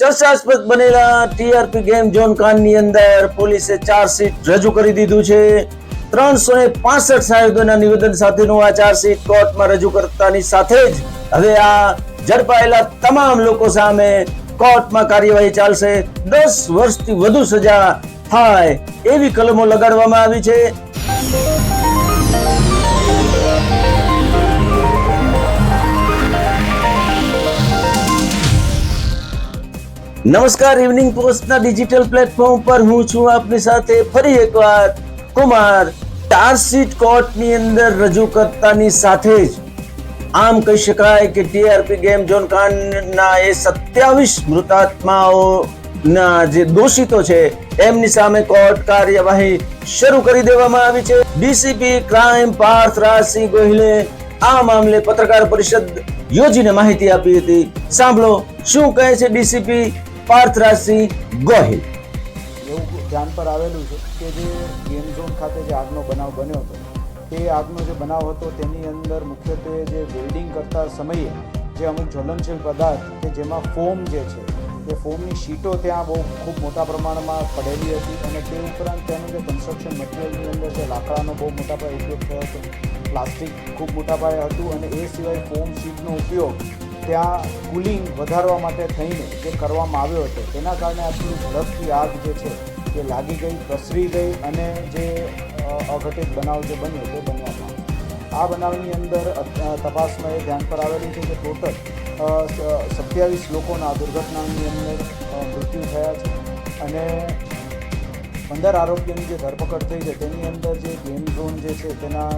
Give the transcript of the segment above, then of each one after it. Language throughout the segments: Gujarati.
ચર્ચાસ્પદ બનેલા ટીઆરપી ગેમ ઝોન કાંડની અંદર પોલીસે ચાર્જશીટ રજૂ કરી દીધું છે. 365 સાહેબોના નિવેદન સાથેનું આ ચાર્જશીટ કોર્ટમાં રજૂ કરતાની સાથે જ હવે આ ઝડપાયેલા તમામ લોકો સામે કોર્ટમાં કાર્યવાહી ચાલશે. 10 વર્ષથી વધુ સજા થાય એવી કલમો લગાડવામાં આવી છે. નમસ્કાર, ઇવનિંગ પોસ્ટના ડિજિટલ પ્લેટફોર્મ પર હું છું આપની સાથે ફરી એકવાર કુમાર. ચાર્જશીટ કોર્ટની અંદર રજૂ કરતાની સાથે જ આમ કહી શકાય કે ટીઆરપી ગેમ ઝોન કાંડના એ 27 મૃતાત્માઓના જે દોષિતો છે એમની સામે કોર્ટ કાર્યવાહી શરૂ કરી દેવામાં આવી છે. ડીસીપી ક્રાઇમ પાર્થ રાજસિંહ ગોહિલે આ મામલે પત્રકાર પરિષદ યોજીને માહિતી આપી હતી. સાંભળો શું કહે છે ડીસીપી પાર્થ રાજસિંહ ગોહિલ. એવું ધ્યાન પર આવેલું છે કે જે ગેમ ઝોન ખાતે જે આગનો બનાવ બન્યો હતો તે આગનો જે બનાવ હતો તેની અંદર મુખ્યત્વે જે વેલ્ડિંગ કરતા સમયે જે અમુક જ્વલનશીલ પદાર્થ કે જેમાં ફોમ જે છે એ ફોમની શીટો ત્યાં બહુ ખૂબ મોટા પ્રમાણમાં પડેલી હતી અને તે ઉપરાંત તેનું જે કન્સ્ટ્રક્શન મટીરિયલની અંદર જે લાકડાનો બહુ મોટા પાયે ઉપયોગ થયો હતો, પ્લાસ્ટિક ખૂબ મોટા પાયે હતું અને એ સિવાય ફોમ શીટનો ઉપયોગ ત્યાં કુલિંગ વધારવા માટે થઈને જે કરવામાં આવ્યો હતો તેના કારણે આટલી ઝડપથી આગ જે છે એ લાગી ગઈ, પ્રસરી ગઈ અને જે અઘટિત બનાવ જે બન્યો તે બનવામાં આ બનાવની અંદર તપાસમાં એ ધ્યાન પર આવેલું છે કે ટોટલ 27 લોકોના દુર્ઘટનાની અંદર મૃત્યુ થયા છે અને 15 આરોપીઓની જે ધરપકડ થઈ છે તેની અંદર જે ગેમ ઝોન જે છે તેના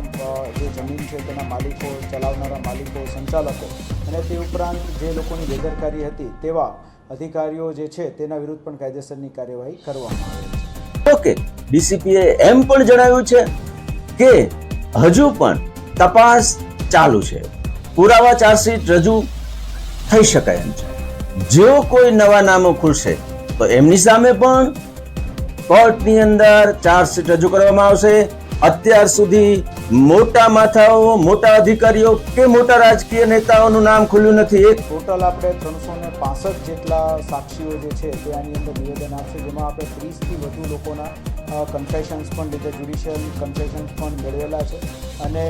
જે જમીન છે તેના માલિકો, ચલાવનારા માલિકો, સંચાલકો અને તે ઉપરાંત જે લોકોની બેદરકારી હતી તેવા અધિકારીઓ જે છે તેના વિરુદ્ધ પણ કાયદેસરની કાર્યવાહી કરવામાં આવે છે. ઓકે, ડીસીપીએ એમ પણ જણાવ્યું છે કે હજુ પણ તપાસ ચાલુ છે, પુરાવા ચાર્જશીટ રજૂ થઈ શકાય એમ છે. જો કોઈ નવા નામો ખુલશે તો એમની સામે પણ કોર્ટની અંદર ચાર્જશીટ રજૂ કરવામાં આવશે. અત્યાર સુધી મોટા માથાઓ, મોટા અધિકારીઓ કે મોટા રાજકીય નેતાઓનું નામ ખુલ્યું નથી. એક ટોટલ આપણે 365 જેટલા સાક્ષીઓ જે છે તે આની અંદર નિવેદન આપશે, જેમાં આપણે 30થી વધુ લોકોના કન્ફેશન્સ પણ લીધે જ્યુડિશિયલ કન્ફેશન્સ પણ મેળવેલા છે અને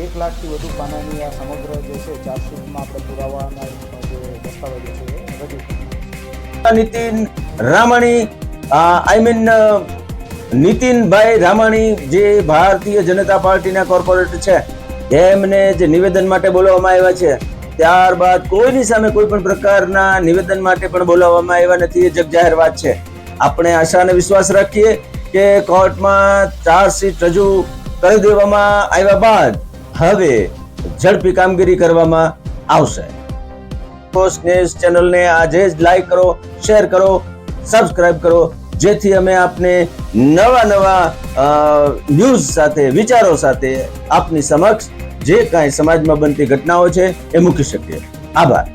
1 લાખથી વધુ પાનાની આ સમગ્ર જે છે ચાર્જશીટમાં આપણે પુરાવાના જે દસ્તાવેજો છે એ રજૂ કરીએ. નીતિન રામાણી નીતિનભાઈ રામાણી જે ભારતીય જનતા પાર્ટીના કોર્પોરેટર છે એમને જે નિવેદન માટે બોલાવવામાં આવ્યા છે, ત્યારબાદ કોઈની સામે કોઈ પણ પ્રકારના નિવેદન માટે પણ બોલાવવામાં આવ્યા નથી. એ જગજાહેર વાત છે. આપણે આશા અને વિશ્વાસ રાખીએ કે કોર્ટમાં ચાર્જશીટ રજૂ કરી દેવામાં આવ્યા બાદ હવે ઝડપી કામગીરી કરવામાં આવશે. પોસ્ટ ન્યૂઝ ચેનલને આજે જ લાઈક કરો, શેર કરો, સબસ્ક્રાઇબ કરો, જેથી અમે આપને નવા ન્યૂઝ સાથે, વિચારો સાથે આપની સમક્ષ જે કાંઈ સમાજમાં બનતી ઘટનાઓ છે એ મૂકી શકીએ. આભાર.